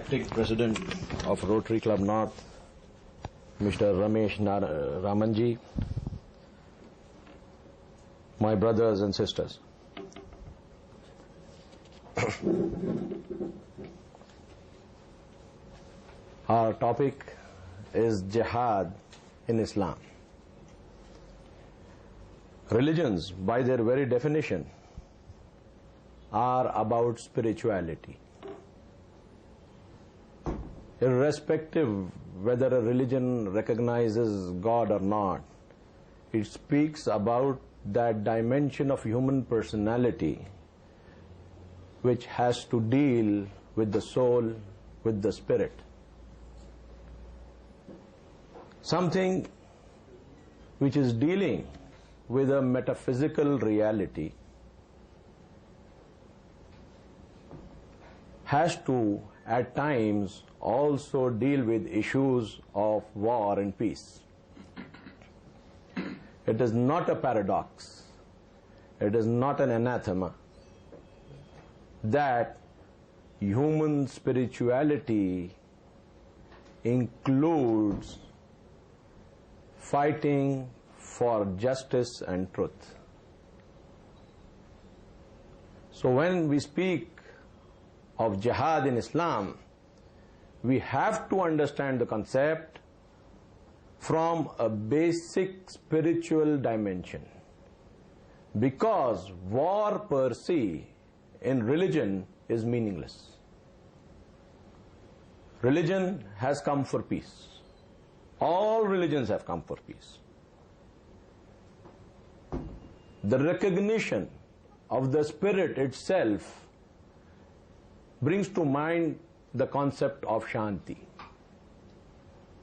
Acting President of Rotary Club North, Mr. Ramesh Ramanji, my brothers and sisters. Our topic is Jihad in Islam. Religions, by their very definition, are about spirituality. Irrespective whether a religion recognizes God or not, it speaks about that dimension of human personality which has to deal with the soul, with the spirit. Something which is dealing with a metaphysical reality has to, at times, also deal with issues of war and peace. It is not a paradox, it is not an anathema that human spirituality includes fighting for justice and truth. So when we speak of jihad in Islam, we have to understand the concept from a basic spiritual dimension, because war per se in religion is meaningless. Religion has come for peace. All religions have come for peace. The recognition of the spirit itself brings to mind the concept of Shanti.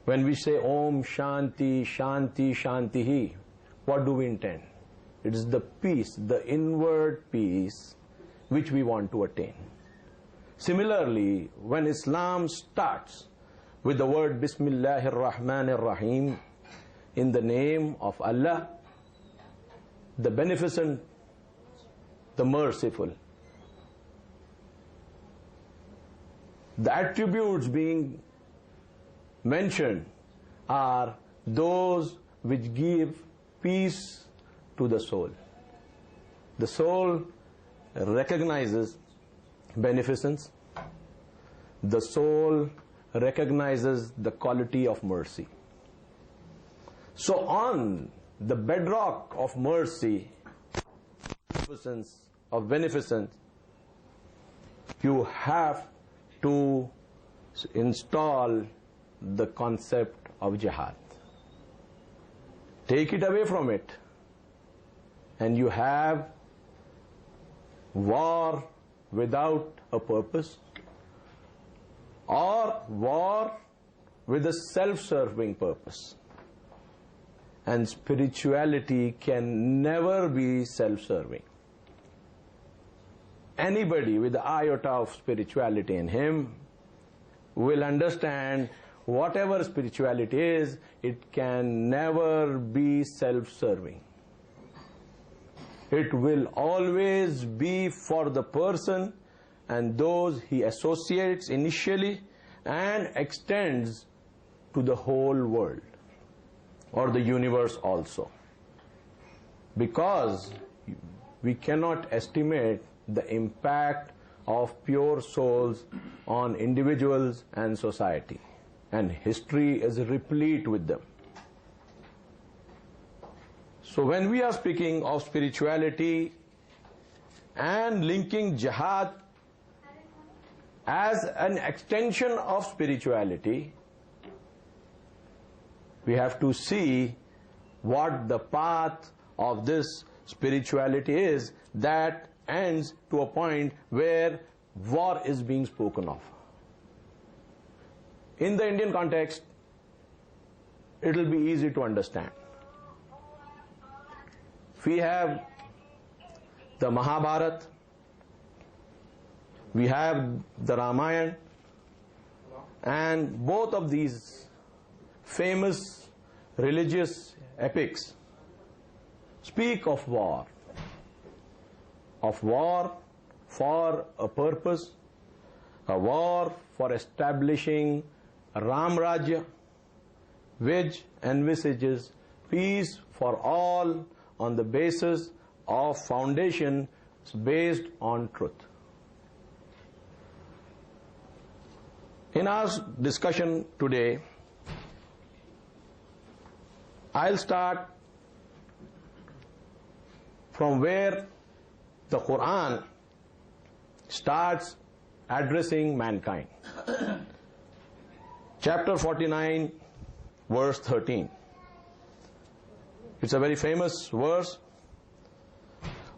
When we say Om Shanti, Shanti, Shantihi, what do we intend? It is the peace, the inward peace which we want to attain. Similarly, when Islam starts with the word Bismillahir Rahmanir Rahim, in the name of Allah, the beneficent, the merciful, the attributes being mentioned are those which give peace to the soul. The soul recognizes beneficence. The soul recognizes the quality of mercy. So on the bedrock of mercy, of beneficence, you have to install the concept of jihad. Take it away from it, and you have war without a purpose, or war with a self-serving purpose. And spirituality can never be self-serving. Anybody with the iota of spirituality in him will understand whatever spirituality is, it can never be self-serving. It will always be for the person and those he associates initially and extends to the whole world or the universe also. Because we cannot estimate the impact of pure souls on individuals and society, and history is replete with them. So when we are speaking of spirituality and linking jihad as an extension of spirituality, we have to see what the path of this spirituality is that ends to a point where war is being spoken of. In the Indian context, it will be easy to understand. We have the Mahabharata, we have the Ramayana, and both of these famous religious epics speak of war for a purpose, a war for establishing Ram Rajya, which envisages peace for all on the basis of foundation based on truth. In our discussion today, I'll start from where the Quran starts addressing mankind. Chapter 49, verse 13. It's a very famous verse.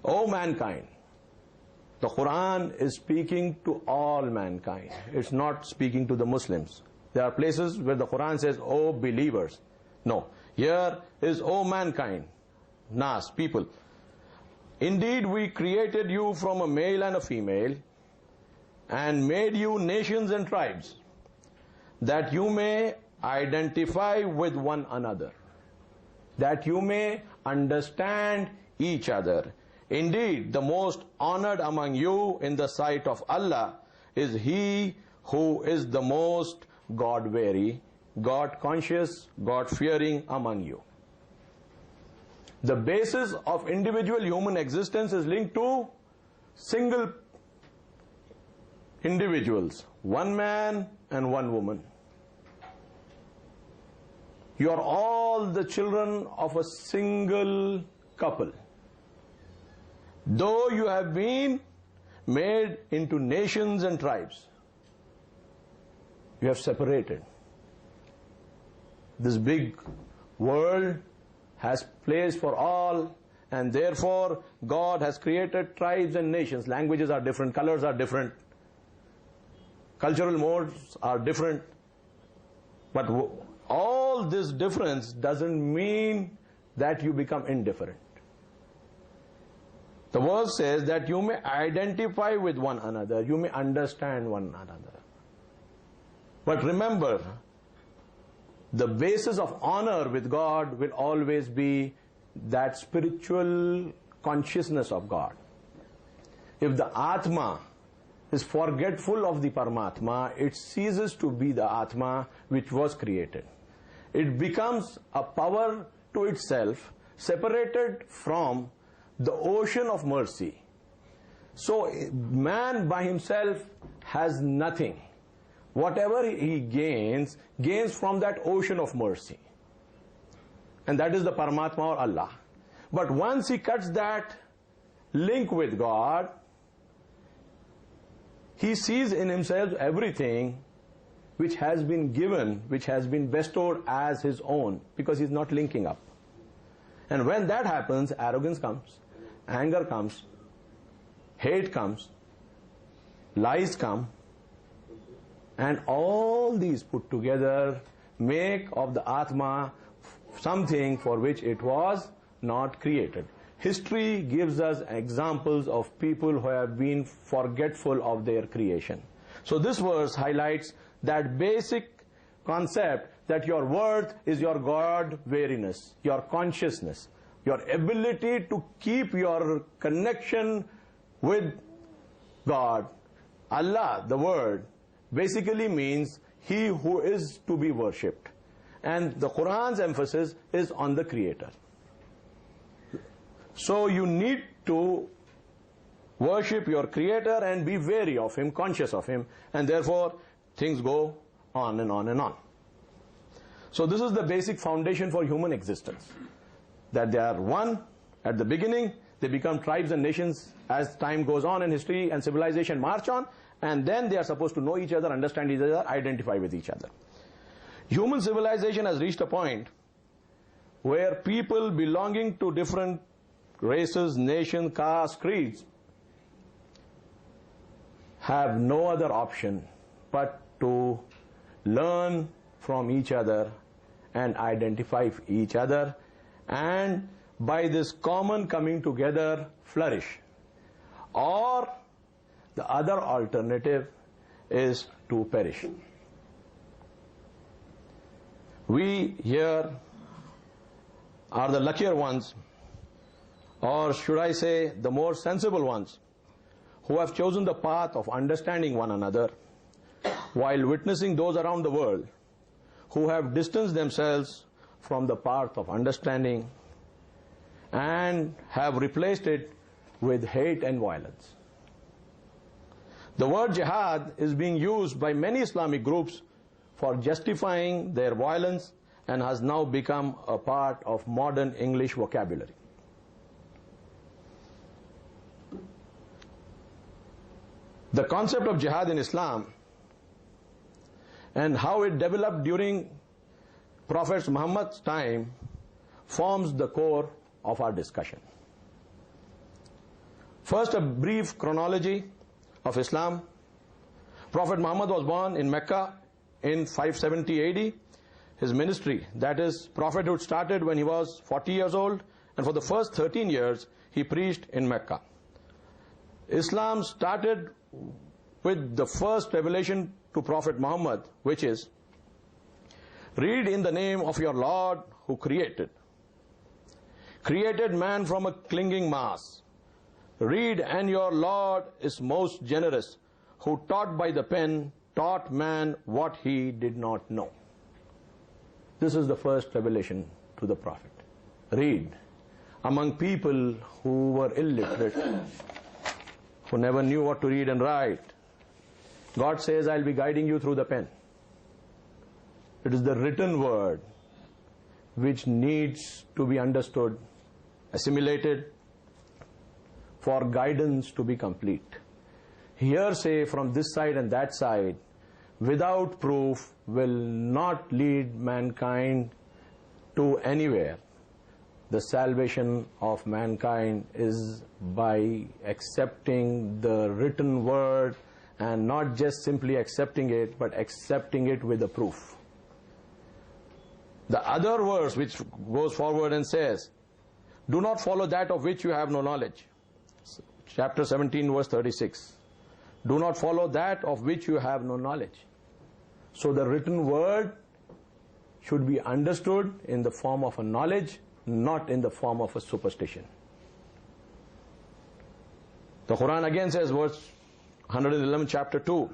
O mankind, the Quran is speaking to all mankind. It's not speaking to the Muslims. There are places where the Quran says, O believers. No. Here is, O mankind, Nas, people. Indeed, we created you from a male and a female and made you nations and tribes, that you may identify with one another, that you may understand each other. Indeed, the most honored among you in the sight of Allah is he who is the most God-wary, God-conscious, God-fearing among you. The basis of individual human existence is linked to single individuals, one man and one woman. You are all the children of a single couple. Though you have been made into nations and tribes, you have separated. This big world has place for all, and therefore God has created tribes and nations. Languages are different, colors are different, cultural modes are different, but all this difference doesn't mean that you become indifferent. The verse says that you may identify with one another, you may understand one another. But remember, the basis of honor with God will always be that spiritual consciousness of God. If the Atma is forgetful of the Paramatma, it ceases to be the Atma which was created. It becomes a power to itself, separated from the ocean of mercy. So man by himself has nothing. Whatever he gains, gains from that ocean of mercy. And that is the Paramatma or Allah. But once he cuts that link with God, he sees in himself everything which has been given, which has been bestowed as his own, because he's not linking up. And when that happens, arrogance comes, anger comes, hate comes, lies come, and all these put together make of the Atma something for which it was not created. History gives us examples of people who have been forgetful of their creation. So this verse highlights that basic concept that your worth is your God-wariness, your consciousness, your ability to keep your connection with God. Allah, the word, basically means he who is to be worshipped. And the Quran's emphasis is on the Creator. So you need to worship your Creator and be wary of Him, conscious of Him, and therefore things go on and on and on. So this is the basic foundation for human existence. That they are one at the beginning, they become tribes and nations as time goes on and history and civilization march on, and then they are supposed to know each other, understand each other, identify with each other. Human civilization has reached a point where people belonging to different races, nations, castes, creeds have no other option but to learn from each other and identify each other, and by this common coming together flourish. Or the other alternative is to perish. We here are the luckier ones, or should I say the more sensible ones, who have chosen the path of understanding one another while witnessing those around the world who have distanced themselves from the path of understanding and have replaced it with hate and violence. The word jihad is being used by many Islamic groups for justifying their violence and has now become a part of modern English vocabulary. The concept of jihad in Islam and how it developed during Prophet Muhammad's time forms the core of our discussion. First, a brief chronology of Islam. Prophet Muhammad was born in Mecca in 570 AD. His ministry, that is, prophethood, started when he was 40 years old, and for the first 13 years he preached in Mecca. Islam started with the first revelation to Prophet Muhammad, which is, read in the name of your Lord who created man from a clinging mass. Read, and your Lord is most generous, who taught by the pen, taught man what he did not know. This is the first revelation to the Prophet. Read. Among people who were illiterate, who never knew what to read and write, God says, I'll be guiding you through the pen. It is the written word which needs to be understood, assimilated, for guidance to be complete. Hearsay from this side and that side, without proof, will not lead mankind to anywhere. The salvation of mankind is by accepting the written word, and not just simply accepting it, but accepting it with a proof. The other verse which goes forward and says, do not follow that of which you have no knowledge. Chapter 17, verse 36. Do not follow that of which you have no knowledge. So the written word should be understood in the form of a knowledge, not in the form of a superstition. The Quran again says, verse 111, chapter 2,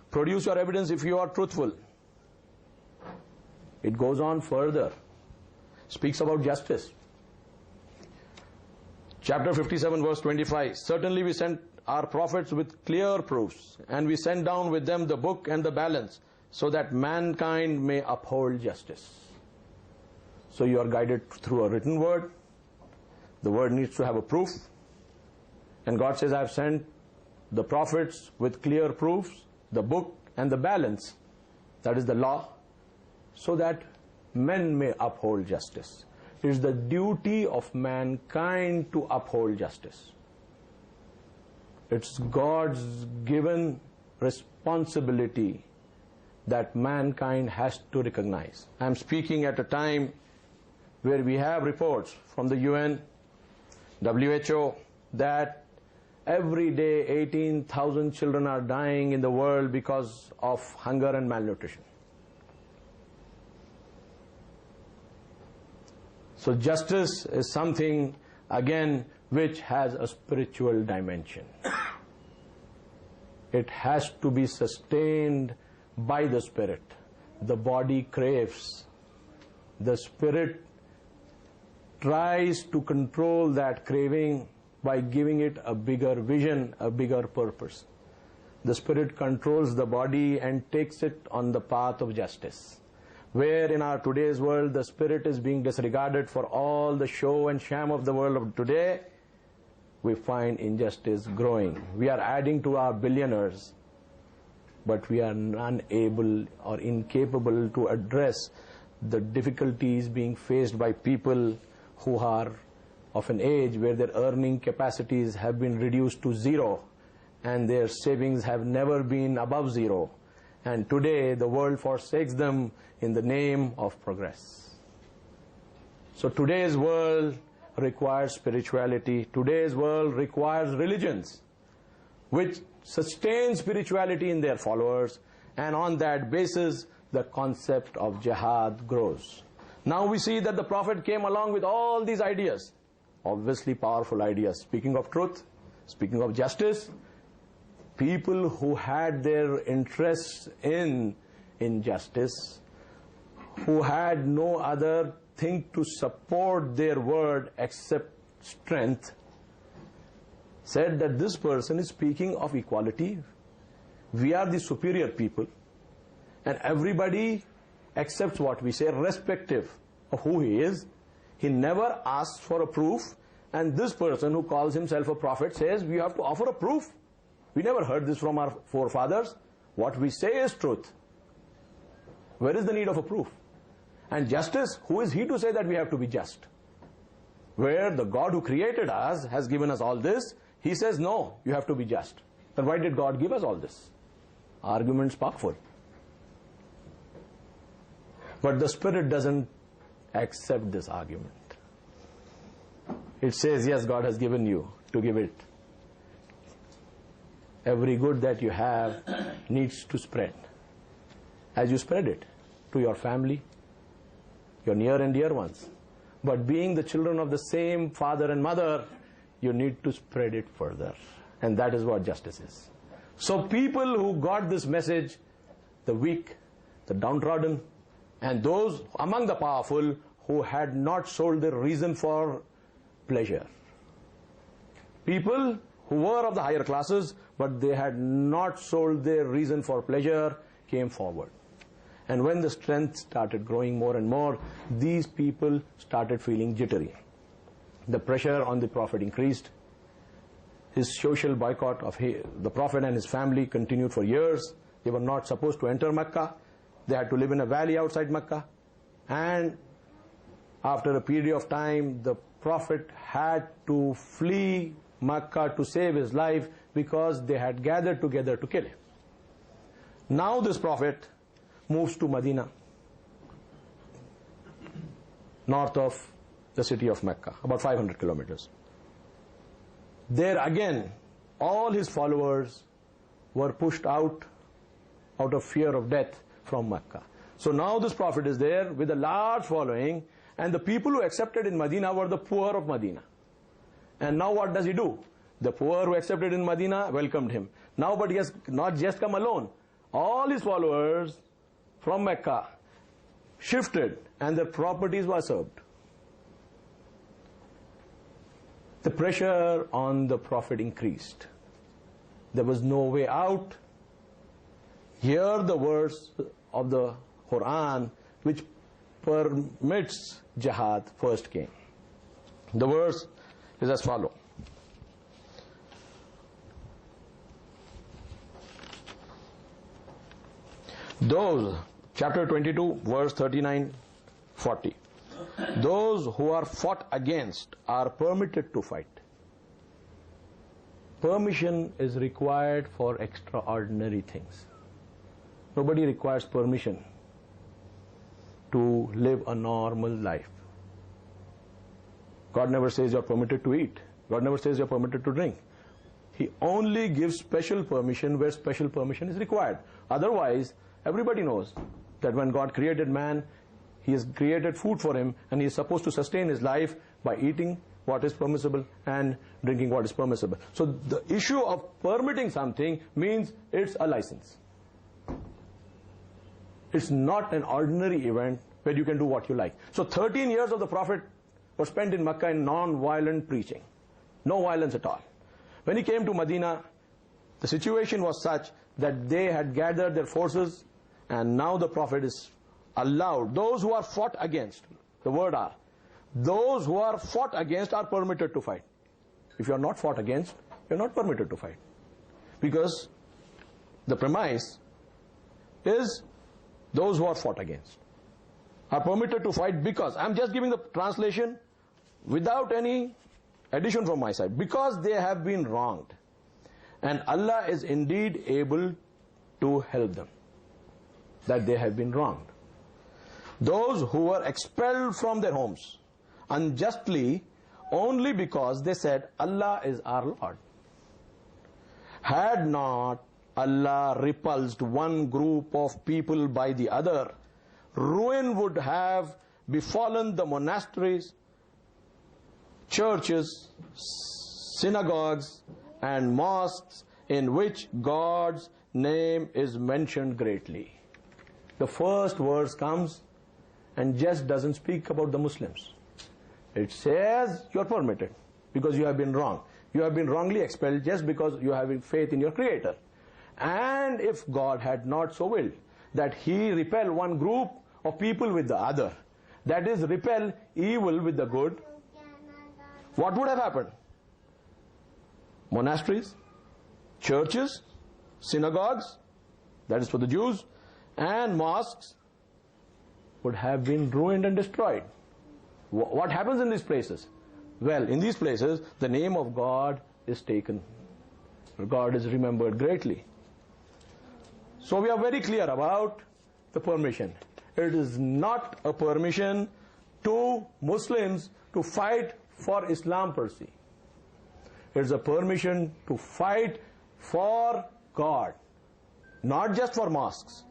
produce your evidence if you are truthful. It goes on further, speaks about justice. Chapter 57, verse 25, certainly we sent our prophets with clear proofs, and we sent down with them the book and the balance, so that mankind may uphold justice. So you are guided through a written word. The word needs to have a proof. And God says, I have sent the prophets with clear proofs, the book and the balance, that is the law, so that men may uphold justice. It is the duty of mankind to uphold justice. It's God's given responsibility that mankind has to recognize. I'm speaking at a time where we have reports from the UN, WHO, that every day 18,000 children are dying in the world because of hunger and malnutrition. So justice is something, again, which has a spiritual dimension. It has to be sustained by the spirit. The body craves. The spirit tries to control that craving by giving it a bigger vision, a bigger purpose. The spirit controls the body and takes it on the path of justice. Where in our today's world the spirit is being disregarded for all the show and sham of the world of today, we find injustice growing. We are adding to our billionaires, but we are unable or incapable to address the difficulties being faced by people who are of an age where their earning capacities have been reduced to zero and their savings have never been above zero. And today the world forsakes them in the name of progress. So today's world requires spirituality. Today's world requires religions which sustain spirituality in their followers, and on that basis the concept of jihad grows. Now we see that the Prophet came along with all these ideas, obviously powerful ideas, speaking of truth, speaking of justice, people who had their interests in injustice, who had no other thing to support their word except strength, said that this person is speaking of equality. We are the superior people, and everybody accepts what we say, irrespective of who he is. He never asks for a proof, and this person who calls himself a prophet says we have to offer a proof. We never heard this from our forefathers. What we say is truth. Where is the need of a proof? And justice, who is he to say that we have to be just? Where the God who created us has given us all this, he says no, you have to be just. Then why did God give us all this? Argument's powerful. But the spirit doesn't accept this argument. It says, yes, God has given you to give it. Every good that you have needs to spread. As you spread it to your family, your near and dear ones. But being the children of the same father and mother, you need to spread it further. And that is what justice is. So people who got this message, the weak, the downtrodden, and those among the powerful who had not sold their reason for pleasure. People who were of the higher classes, but they had not sold their reason for pleasure, came forward. And when the strength started growing more and more, these people started feeling jittery. The pressure on the Prophet increased. His social boycott of the Prophet and his family continued for years. They were not supposed to enter Mecca. They had to live in a valley outside Mecca. And after a period of time, the Prophet had to flee Mecca to save his life because they had gathered together to kill him. Now this Prophet moves to Medina, north of the city of Mecca, about 500 kilometers. There again, all his followers were pushed out of fear of death from Mecca. So now this Prophet is there with a large following, and the people who accepted in Medina were the poor of Medina. And now what does he do? The poor who accepted in Medina welcomed him. Now, but he has not just come alone. All his followers from Mecca shifted, and their properties were served. The pressure on the Prophet increased. There was no way out. Here the verse of the Quran which permits jihad first came. The verse is as follows. Those, chapter 22, verse 39, 40. Those who are fought against are permitted to fight. Permission is required for extraordinary things. Nobody requires permission to live a normal life. God never says you're permitted to eat. God never says you're permitted to drink. He only gives special permission where special permission is required. Otherwise, everybody knows that when God created man, He has created food for him, and he is supposed to sustain his life by eating what is permissible and drinking what is permissible. So the issue of permitting something means it's a license. It's not an ordinary event where you can do what you like. So 13 years of the Prophet were spent in Mecca in non-violent preaching. No violence at all. When he came to Medina, the situation was such that they had gathered their forces, and now the Prophet is allowed. Those who are fought against, the word are, those who are fought against are permitted to fight. If you are not fought against, you are not permitted to fight. Because the premise is those who are fought against are permitted to fight, because I'm just giving the translation without any addition from my side, because they have been wronged, and Allah is indeed able to help them, that they have been wronged. Those who were expelled from their homes unjustly only because they said Allah is our Lord. Had not Allah repulsed one group of people by the other, ruin would have befallen the monasteries, churches, synagogues, and mosques, in which God's name is mentioned greatly. The first verse comes and just doesn't speak about the Muslims. It says you're permitted because you have been wrong. You have been wrongly expelled just because you have faith in your Creator. And if God had not so willed that He repel one group of people with the other, that is, repel evil with the good, what would have happened? Monasteries, churches, synagogues, that is for the Jews, and mosques would have been ruined and destroyed. What happens in these places? Well, in these places, the name of God is taken. God is remembered greatly. So we are very clear about the permission. It is not a permission to Muslims to fight for Islam per se. It is a permission to fight for God. Not just for mosques,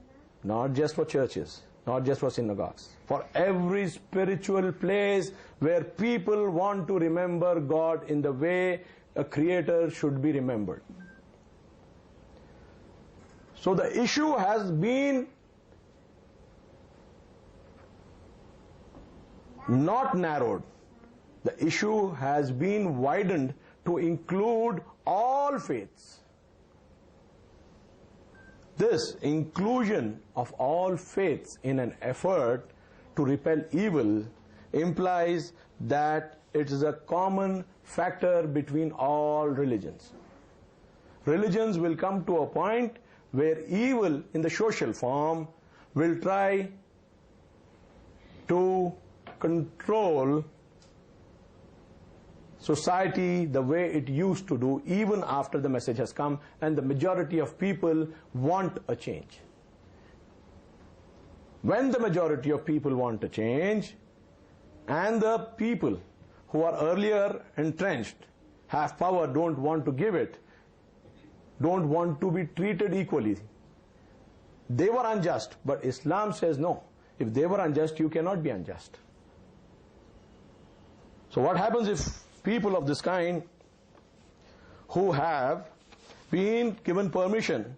not just for churches, not just for synagogues. For every spiritual place where people want to remember God in the way a Creator should be remembered. So the issue has been not narrowed. The issue has been widened to include all faiths. This inclusion of all faiths in an effort to repel evil implies that it is a common factor between all religions. Religions will come to a point where evil in the social form will try to control society the way it used to do, even after the message has come and the majority of people want a change. When the majority of people want a change and the people who are earlier entrenched, have power, don't want to give it, don't want to be treated equally. They were unjust, but Islam says no. If they were unjust, you cannot be unjust. So what happens if people of this kind who have been given permission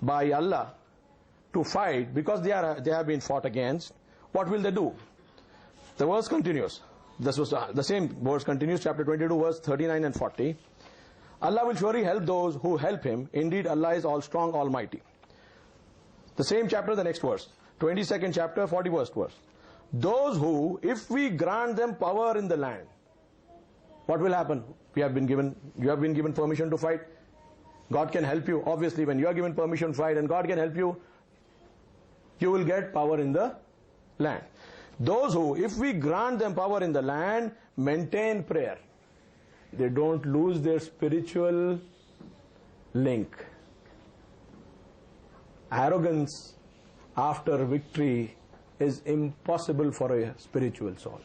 by Allah to fight because they have been fought against, what will they do? The verse continues. This was the same verse continues, chapter 22, verse 39 and 40. Allah will surely help those who help Him. Indeed, Allah is all strong, almighty. The same chapter, the next verse. 22nd chapter, 41st verse. Those who, if we grant them power in the land, what will happen? You have been given permission to fight. God can help you. Obviously, when you are given permission to fight and God can help you, you will get power in the land. Those who, if we grant them power in the land, maintain prayer. They don't lose their spiritual link. Arrogance after victory is impossible for a spiritual soul.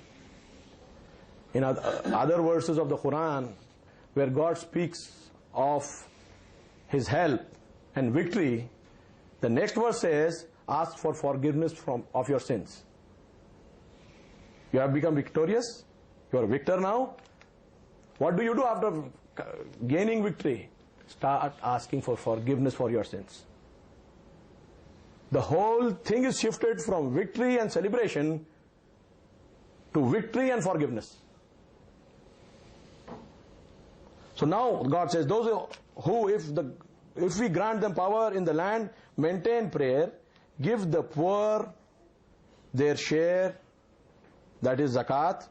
In other verses of the Quran, where God speaks of His help and victory, the next verse says, ask for forgiveness of your sins. You have become victorious. You are a victor now. What do you do after gaining victory? Start asking for forgiveness for your sins. The whole thing is shifted from victory and celebration to victory and forgiveness. So now God says, those who, if we grant them power in the land, maintain prayer, give the poor their share, that is zakat,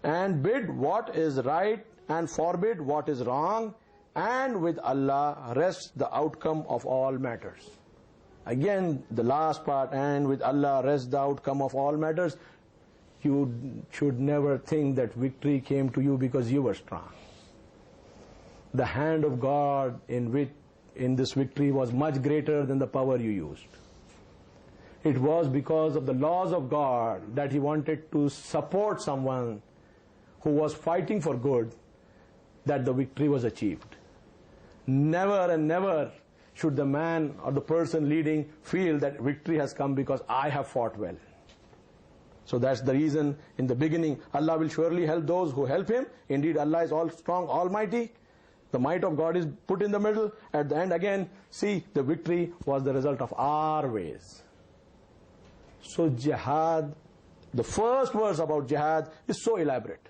and bid what is right and forbid what is wrong, and with Allah rests the outcome of all matters. Again, the last part, and with Allah rests the outcome of all matters. You should never think that victory came to you because you were strong. The hand of God in this victory was much greater than the power you used. It was because of the laws of God that He wanted to support someone who was fighting for good, that the victory was achieved. Never and never should the man or the person leading feel that victory has come because I have fought well. So that's the reason in the beginning, Allah will surely help those who help Him. Indeed, Allah is all strong, almighty. The might of God is put in the middle. At the end again, see, the victory was the result of our ways. So jihad, the first verse about jihad is so elaborate.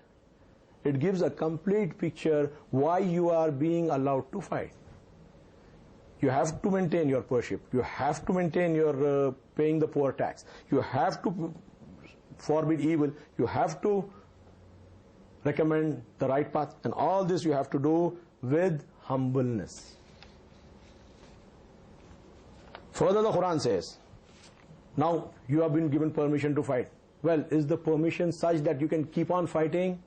It gives a complete picture why you are being allowed to fight. You have to maintain your worship. You have to maintain your paying the poor tax. You have to forbid evil. You have to recommend the right path. And all this you have to do with humbleness. Further, the Quran says, now you have been given permission to fight. Well, is the permission such that you can keep on fighting?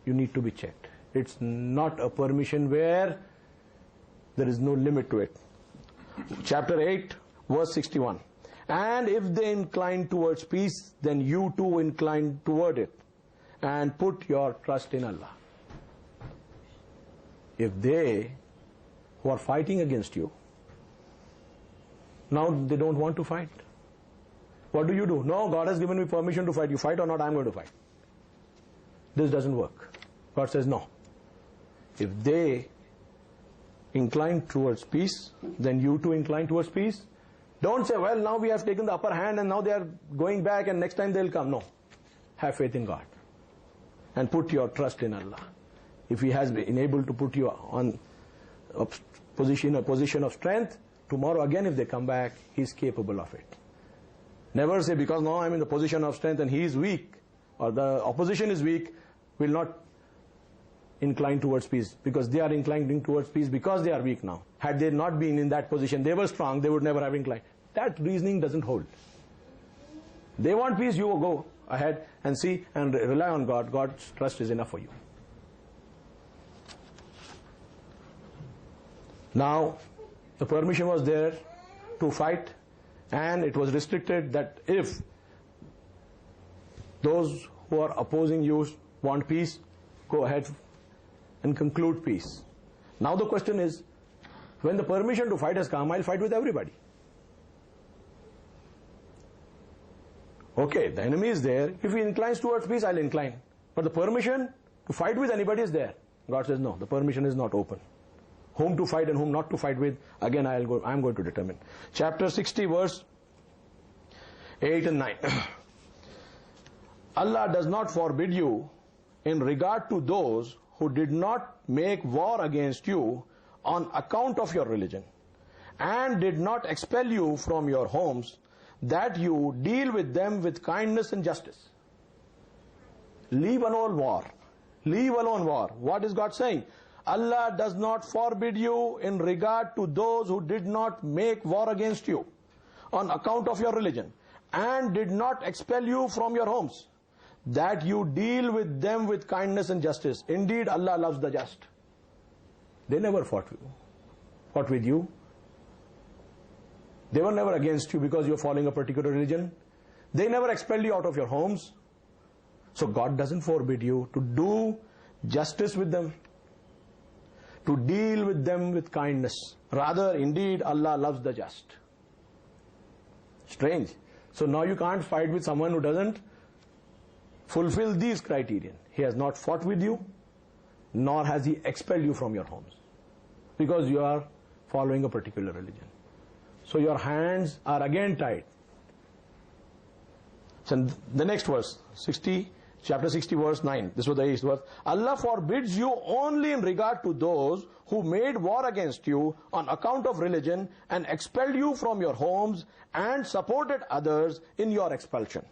You need to be checked. It's not a permission where there is no limit to it. Chapter 8, verse 61. And if they incline towards peace, then you too incline toward it, and put your trust in Allah. If they who are fighting against you, now they don't want to fight, what do? No, God has given me permission to fight. You fight or not, I'm going to fight. This doesn't work. God says no. If they incline towards peace, then you too incline towards peace. Don't say, well, now we have taken the upper hand and now they are going back and next time they'll come. No. Have faith in God and put your trust in Allah. If He has been able to put you on a position of strength, tomorrow again if they come back, He's capable of it. Never say, because now I'm in the position of strength and He is weak, or the opposition is weak, will not incline towards peace, because they are inclining towards peace because they are weak now. Had they not been in that position, they were strong, they would never have inclined. That reasoning doesn't hold. They want peace, you go ahead and see and rely on God. God's trust is enough for you. Now, the permission was there to fight, and it was restricted that if those who are opposing you want peace, go ahead and conclude peace. Now the question is, when the permission to fight has come, I'll fight with everybody. Okay, the enemy is there. If he inclines towards peace, I'll incline. But the permission to fight with anybody is there. God says, no, the permission is not open. Whom to fight and whom not to fight with, again I'm going to determine. Chapter 60, verse 8 and 9. Allah does not forbid you in regard to those who did not make war against you on account of your religion, and did not expel you from your homes, that you deal with them with kindness and justice. Leave alone war. Leave alone war. What is God saying? Allah does not forbid you in regard to those who did not make war against you on account of your religion, and did not expel you from your homes, that you deal with them with kindness and justice. Indeed, Allah loves the just. They never fought with you. They were never against you because you're following a particular religion. They never expelled you out of your homes. So God doesn't forbid you to do justice with them, to deal with them with kindness. Rather, indeed, Allah loves the just. Strange. So now you can't fight with someone who doesn't fulfill these criteria. He has not fought with you, nor has he expelled you from your homes, because you are following a particular religion. So your hands are again tied. So the next verse, chapter 60, verse 9. This was the 8th verse. Allah forbids you only in regard to those who made war against you on account of religion, and expelled you from your homes, and supported others in your expulsion,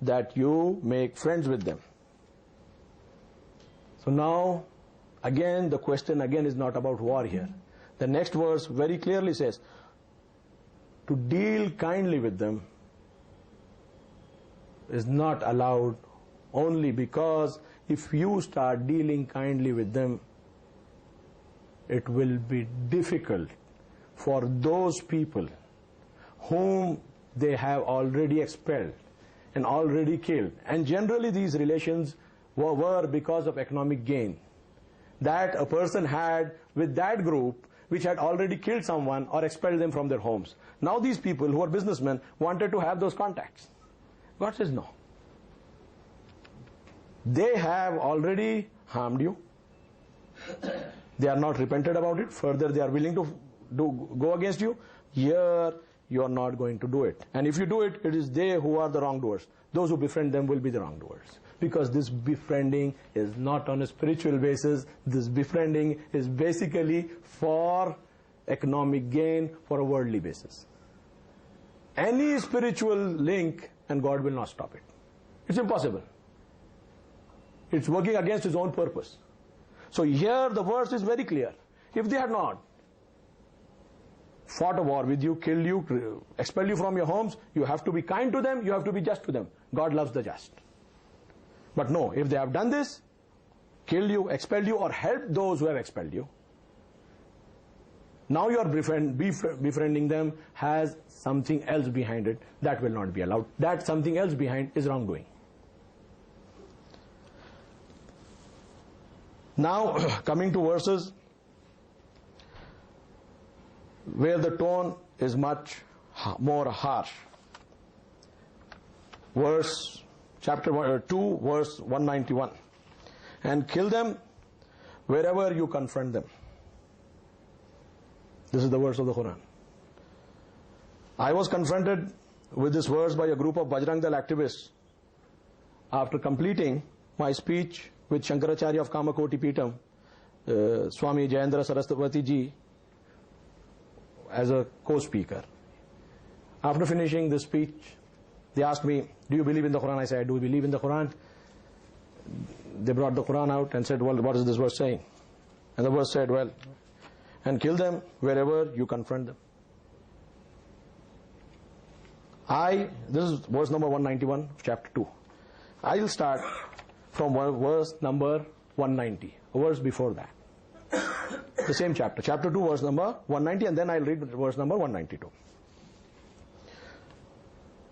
that you make friends with them. So now, again, the question again is not about war here. The next verse very clearly says, to deal kindly with them is not allowed, only because if you start dealing kindly with them, it will be difficult for those people whom they have already expelled and already killed. And generally these relations were because of economic gain that a person had with that group which had already killed someone or expelled them from their homes. Now these people who are businessmen wanted to have those contacts. God says no. They have already harmed you. They are not repented about it. Further, they are willing to go against you. Here, you are not going to do it. And if you do it, it is they who are the wrongdoers. Those who befriend them will be the wrongdoers. Because this befriending is not on a spiritual basis. This befriending is basically for economic gain, for a worldly basis. Any spiritual link, and God will not stop it. It's impossible. It's working against His own purpose. So here the verse is very clear. If they had not fought a war with you, killed you, expelled you from your homes, you have to be kind to them, you have to be just to them. God loves the just. But no, if they have done this, killed you, expelled you, or helped those who have expelled you, now your befriending them has something else behind it. That will not be allowed. That something else behind is wrongdoing. Now, coming to verses where the tone is much more harsh. Chapter 2, verse 191. And kill them wherever you confront them. This is the verse of the Quran. I was confronted with this verse by a group of Bajrang Dal activists after completing my speech with Shankaracharya of Kamakoti Peetam, Swami Jayendra Saraswati ji, as a co-speaker. After finishing this speech, they asked me, do you believe in the Quran? I said, I do believe in the Quran. They brought the Quran out and said, well, what is this verse saying? And the verse said, well, and kill them wherever you confront them. This is verse number 191 of chapter 2. I will start from verse number 190, a verse before that. The same chapter, chapter 2, verse number 190, and then I'll read verse number 192.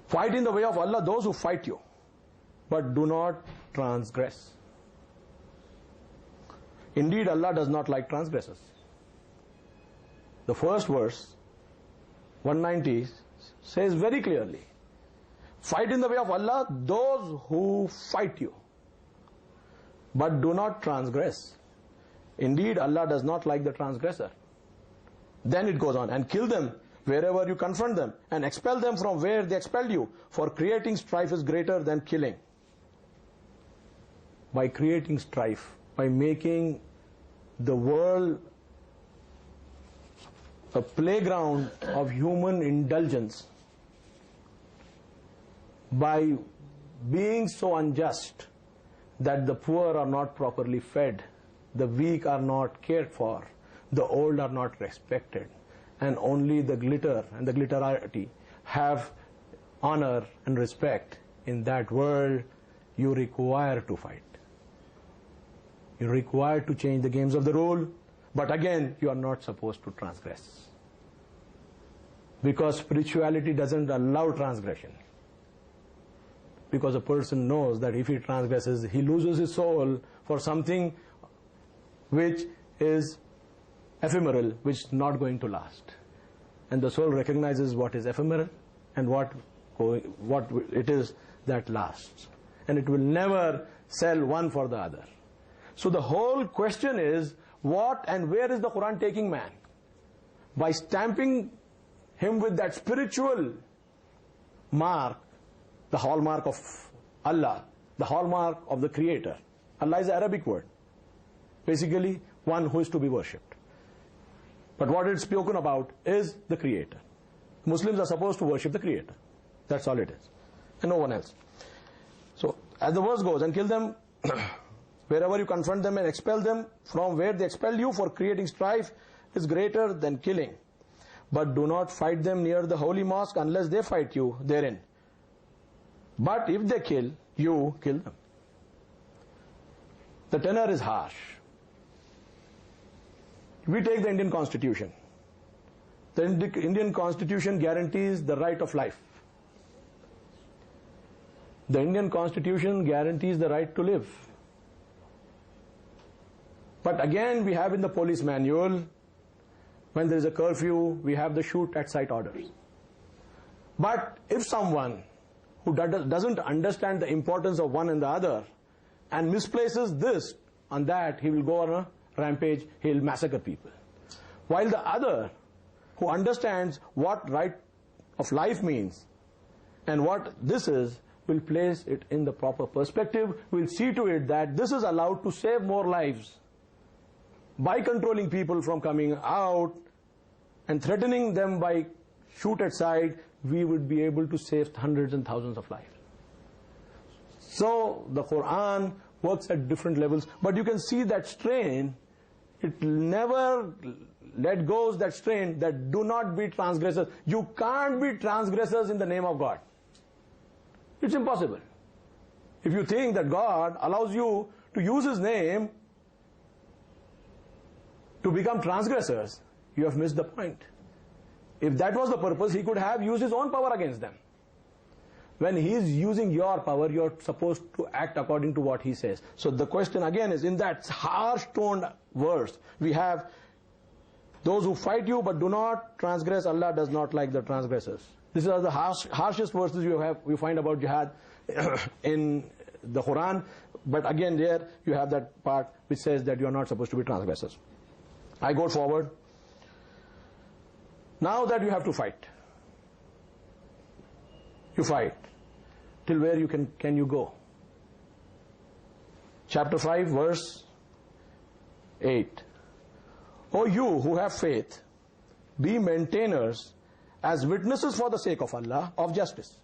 Fight in the way of Allah those who fight you, but do not transgress. Indeed, Allah does not like transgressors. The first verse, 190, says very clearly, fight in the way of Allah those who fight you, but do not transgress. Indeed, Allah does not like the transgressor. Then it goes on, and kill them wherever you confront them, and expel them from where they expelled you, for creating strife is greater than killing. By creating strife, by making the world a playground of human indulgence, by being so unjust that the poor are not properly fed, the weak are not cared for, the old are not respected, and only the glitter and the glitterati have honor and respect, in that world you require to fight. You require to change the games of the rule, but again you are not supposed to transgress. Because spirituality doesn't allow transgression. Because a person knows that if he transgresses, he loses his soul for something which is ephemeral, which is not going to last. And the soul recognizes what is ephemeral and what it is that lasts. And it will never sell one for the other. So the whole question is, what and where is the Quran taking man? By stamping him with that spiritual mark, the hallmark of Allah, the hallmark of the Creator. Allah is an Arabic word. Basically, one who is to be worshipped. But what it's spoken about is the Creator. Muslims are supposed to worship the Creator. That's all it is. And no one else. So, as the verse goes, and kill them wherever you confront them, and expel them from where they expel you, for creating strife is greater than killing. But do not fight them near the holy mosque unless they fight you therein. But if they kill, you kill them. The tenor is harsh. We take the Indian Constitution. The Indian Constitution guarantees the right of life. The Indian Constitution guarantees the right to live. But again, we have in the police manual, when there is a curfew, we have the shoot at sight orders. But if someone who doesn't understand the importance of one and the other and misplaces this on that, he will go on a rampage, he'll massacre people. While the other, who understands what right of life means and what this is, will place it in the proper perspective, will see to it that this is allowed to save more lives by controlling people from coming out and threatening them by shoot at sight. We would be able to save hundreds and thousands of lives. So the Quran works at different levels, but you can see that strain. It never let go that strain that do not be transgressors. You can't be transgressors in the name of God. It's impossible. If you think that God allows you to use His name to become transgressors, you have missed the point. If that was the purpose, He could have used His own power against them. When He is using your power, you're supposed to act according to what He says. So the question again is, in that harsh-toned verse, we have those who fight you but do not transgress, Allah does not like the transgressors. These are the harshest verses you find about jihad in the Quran. But again, there you have that part which says that you are not supposed to be transgressors. I go forward. Now that you have to fight, you fight. Till where you can you go? Chapter 5, verse 8. O you who have faith, be maintainers as witnesses for the sake of Allah of justice.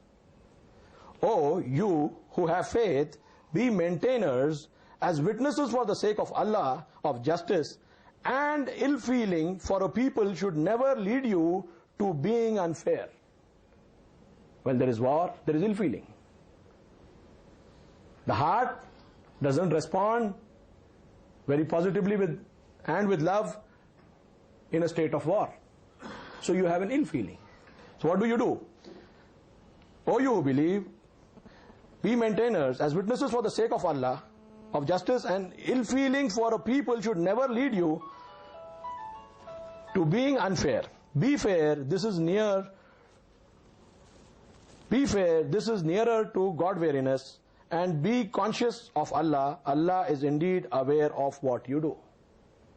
O you who have faith, be maintainers as witnesses for the sake of Allah of justice, and ill feeling for a people should never lead you to being unfair. When there is war, there is ill feeling. The heart doesn't respond very positively with love in a state of war. So you have an ill feeling. So what do? O you who believe, be maintainers as witnesses for the sake of Allah of justice, and ill feeling for a people should never lead you to being unfair. Be fair, this is nearer to God-wariness, and be conscious of Allah. Allah is indeed aware of what you do.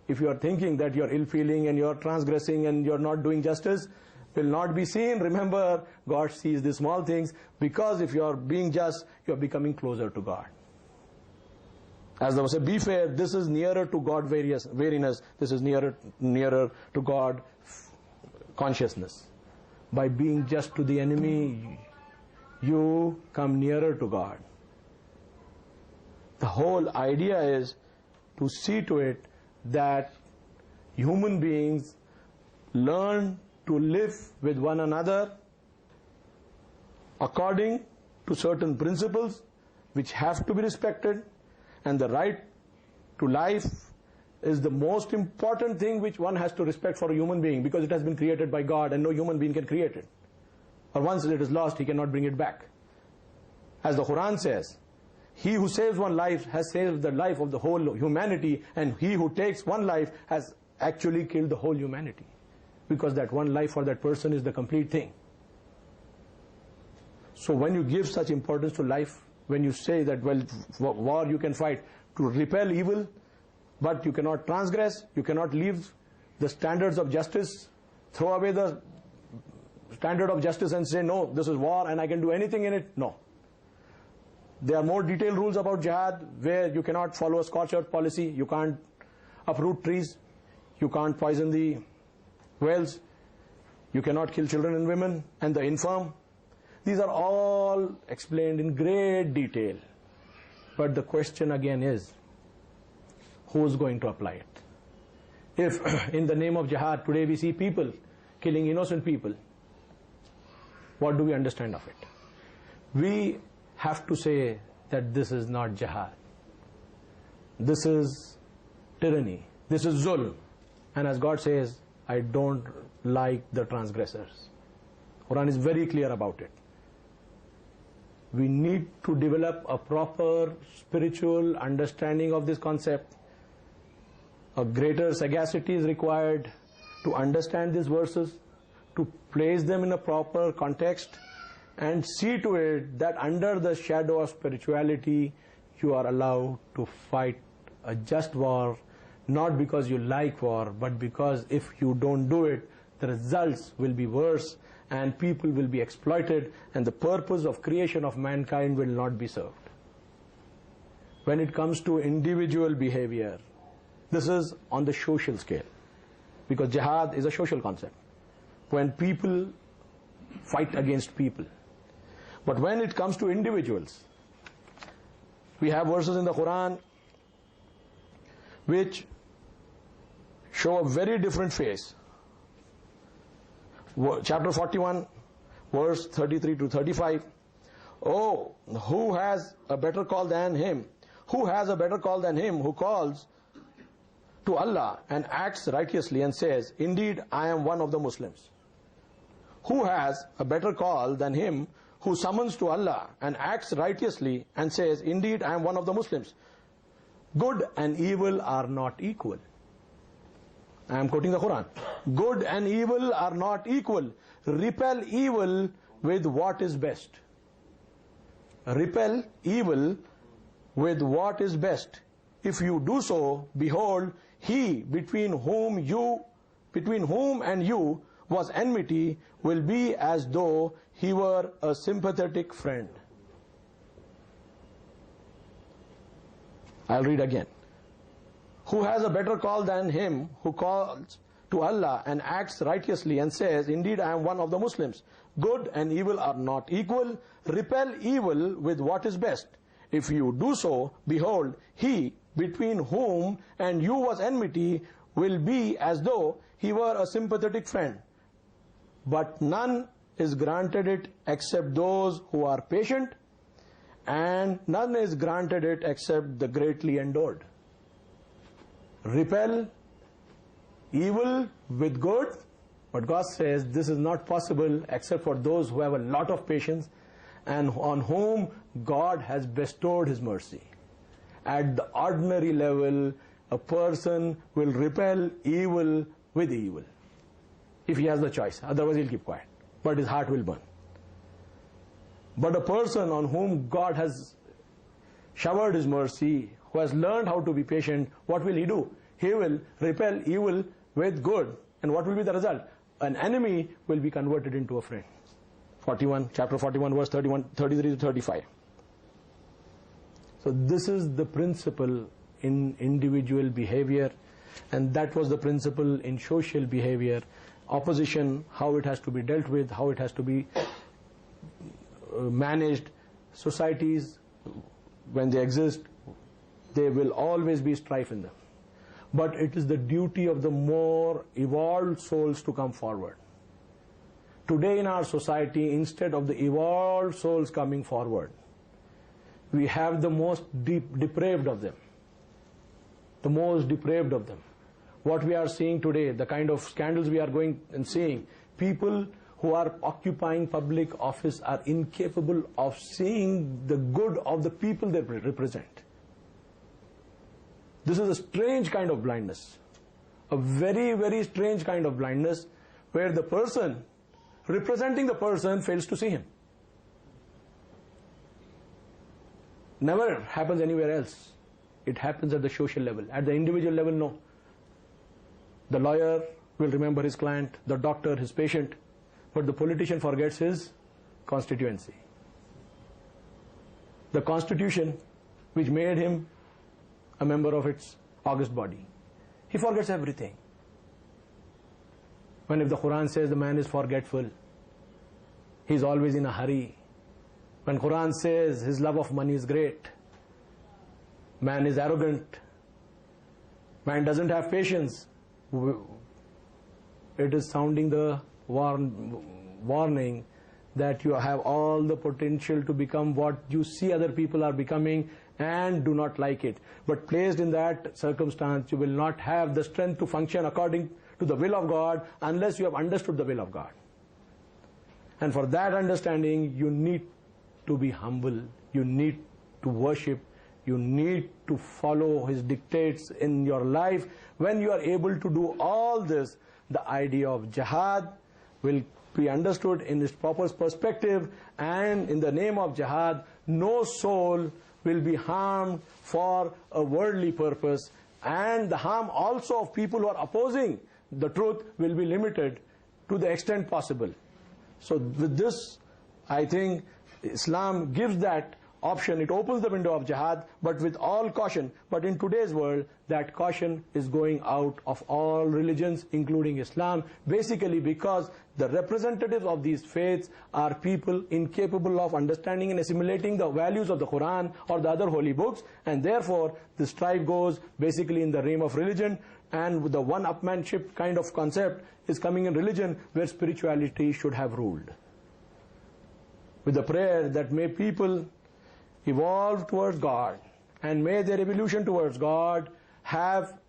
If you are thinking that you are ill-feeling and you are transgressing and you are not doing justice, will not be seen. Remember, God sees the small things, because if you are being just, you are becoming closer to God. As I said, be fair, this is nearer to God wariness, this is nearer to God consciousness. By being just to the enemy, you come nearer to God. The whole idea is to see to it that human beings learn to live with one another according to certain principles which have to be respected, and the right to life is the most important thing which one has to respect for a human being, because it has been created by God and no human being can create it. Or once it is lost, he cannot bring it back. As the Quran says, he who saves one life has saved the life of the whole humanity, and he who takes one life has actually killed the whole humanity, because that one life for that person is the complete thing. So when you give such importance to life, when you say that, well, war you can fight to repel evil, but you cannot transgress, you cannot leave the standards of justice, throw away the standard of justice and say, no, this is war and I can do anything in it. No. There are more detailed rules about jihad, where you cannot follow a scorched earth policy, you can't uproot trees, you can't poison the wells, you cannot kill children and women and the infirm. These are all explained in great detail. But the question again is, who is going to apply it? If in the name of jihad today we see people killing innocent people, what do we understand of it? We have to say that this is not jihad. This is tyranny. This is zulm. And as God says, I don't like the transgressors. Quran is very clear about it. We need to develop a proper spiritual understanding of this concept. A greater sagacity is required to understand these verses, to place them in a proper context, and see to it that under the shadow of spirituality, you are allowed to fight a just war, not because you like war, but because if you don't do it, the results will be worse and people will be exploited and the purpose of creation of mankind will not be served. When it comes to individual behavior, this is on the social scale, because jihad is a social concept, when people fight against people. But when it comes to individuals, we have verses in the Quran which show a very different face. Chapter 41, verse 33 to 35. Oh, who has a better call than him? Who has a better call than him who calls to Allah and acts righteously and says, indeed, I am one of the Muslims? Who has a better call than him who summons to Allah and acts righteously and says, indeed, I am one of the Muslims? Good and evil are not equal. I am quoting the Quran. Good and evil are not equal. Repel evil with what is best. Repel evil with what is best. If you do so, behold, he between whom and you was enmity will be as though he were a sympathetic friend. I'll read again. Who has a better call than him who calls to Allah and acts righteously and says, indeed, I am one of the Muslims? Good and evil are not equal. Repel evil with what is best. If you do so, behold, he between whom and you was enmity will be as though he were a sympathetic friend. But none is granted it except those who are patient, and none is granted it except the greatly endured. Repel evil with good, but God says this is not possible except for those who have a lot of patience and on whom God has bestowed His mercy. At the ordinary level, a person will repel evil with evil if he has the choice, otherwise he'll keep quiet, but his heart will burn. But a person on whom God has showered His mercy, who has learned how to be patient, what will he do? He will repel evil with good. And what will be the result? An enemy will be converted into a friend. Chapter 41, verse 33 to 35. So this is the principle in individual behavior, and that was the principle in social behavior. Opposition, how it has to be dealt with, how it has to be managed. Societies, when they exist, there will always be strife in them. But it is the duty of the more evolved souls to come forward. Today in our society, instead of the evolved souls coming forward, we have the most depraved of them. The most depraved of them. What we are seeing today, the kind of scandals we are going and seeing, people who are occupying public office are incapable of seeing the good of the people they represent. This is a strange kind of blindness. A very, very strange kind of blindness where the person representing the person fails to see him. Never happens anywhere else. It happens at the social level. At the individual level, no. The lawyer will remember his client, the doctor his patient, but the politician forgets his constituency. The constitution which made him a member of its august body. He forgets everything. When if the Quran says the man is forgetful, he is always in a hurry. When Quran says his love of money is great, man is arrogant, man doesn't have patience, it is sounding the warning that you have all the potential to become what you see other people are becoming and do not like it. But placed in that circumstance, you will not have the strength to function according to the will of God unless you have understood the will of God. And for that understanding, you need to be humble, you need to worship, you need to follow His dictates in your life. When you are able to do all this, the idea of jihad will be understood in its proper perspective, and in the name of jihad, no soul will be harmed for a worldly purpose and the harm also of people who are opposing the truth will be limited to the extent possible. So with this, I think Islam gives that option. It opens the window of jihad, but with all caution. But in today's world, that caution is going out of all religions, including Islam, basically because the representatives of these faiths are people incapable of understanding and assimilating the values of the Quran or the other holy books, and therefore the strife goes basically in the realm of religion, and the one-upmanship kind of concept is coming in religion where spirituality should have ruled. With the prayer that may people evolve towards God, and may their evolution towards God have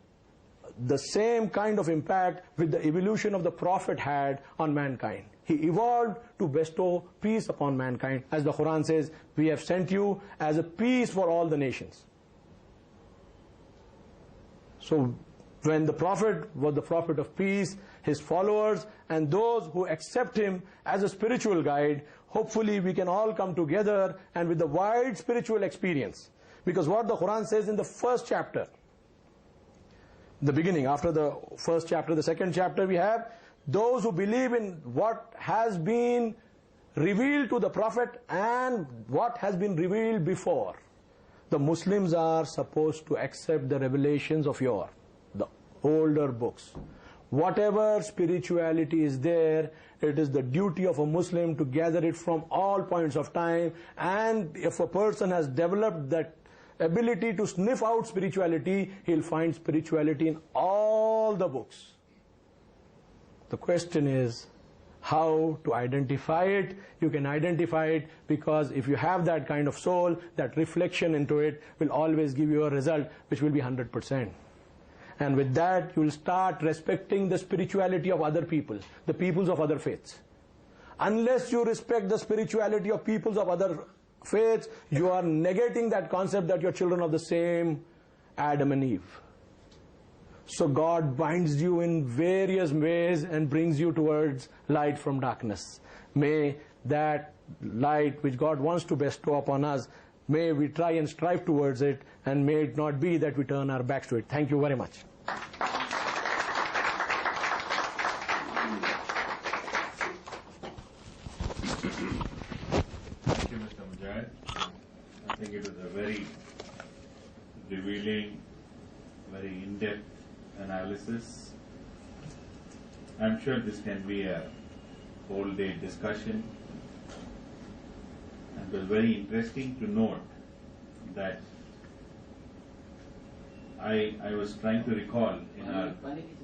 the same kind of impact with the evolution of the Prophet had on mankind. He evolved to bestow peace upon mankind. As the Quran says, we have sent you as a peace for all the nations. So when the Prophet was the Prophet of peace, his followers and those who accept him as a spiritual guide, hopefully we can all come together and with the wide spiritual experience. Because what the Quran says in the first chapter, the beginning, after the first chapter, the second chapter, we have those who believe in what has been revealed to the Prophet and what has been revealed before. The Muslims are supposed to accept the revelations of the older books. Whatever spirituality is there, it is the duty of a Muslim to gather it from all points of time, and if a person has developed that ability to sniff out spirituality, he'll find spirituality in all the books. The question is how to identify it. You can identify it because if you have that kind of soul, that reflection into it will always give you a result which will be 100%. And with that, you will start respecting the spirituality of other people, the peoples of other faiths. Unless you respect the spirituality of peoples of other faiths, you are negating that concept that you're children of the same Adam and Eve. So God binds you in various ways and brings you towards light from darkness. May that light which God wants to bestow upon us, may we try and strive towards it, and may it not be that we turn our backs to it. Thank you very much. Thank you, Mr. Mujahid. I think it was a very revealing, very in-depth analysis. I'm sure this can be a whole-day discussion. And it was very interesting to note that I was trying to recall in our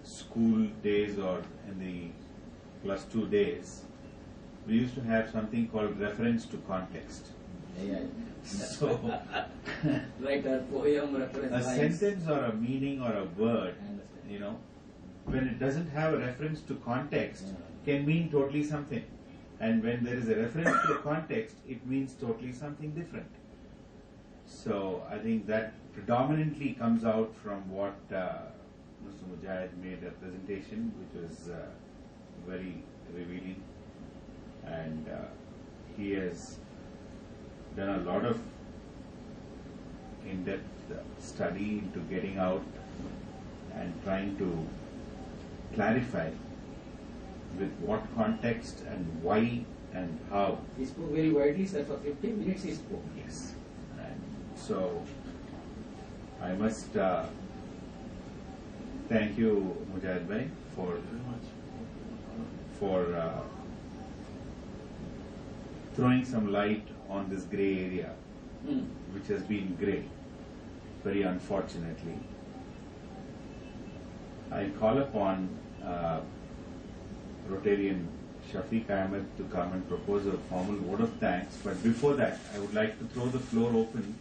school days or in the +2 days, we used to have something called reference to context. So, like a poem reference. a sentence or a meaning or a word, when it doesn't have a reference to context, can mean totally something. And when there is a reference to the context, it means totally something different. So I think that predominantly comes out from what Mr. Mujahid made a presentation, which was very revealing. And he has done a lot of in-depth study into getting out and trying to clarify with what context and why and how. He spoke very widely, sir. For 15 minutes he spoke. Yes. And so I must thank you, Mujahid Bhai, for throwing some light on this grey area, which has been grey, very unfortunately. I call upon Rotarian Shafiq Ahmed to come and propose a formal vote of thanks. But before that, I would like to throw the floor open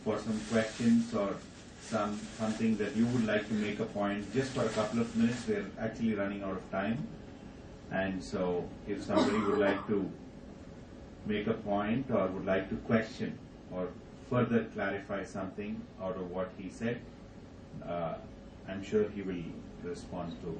for some questions or something that you would like to make a point just for a couple of minutes. We're actually running out of time. And so if somebody would like to make a point or would like to question or further clarify something out of what he said, I'm sure he will respond to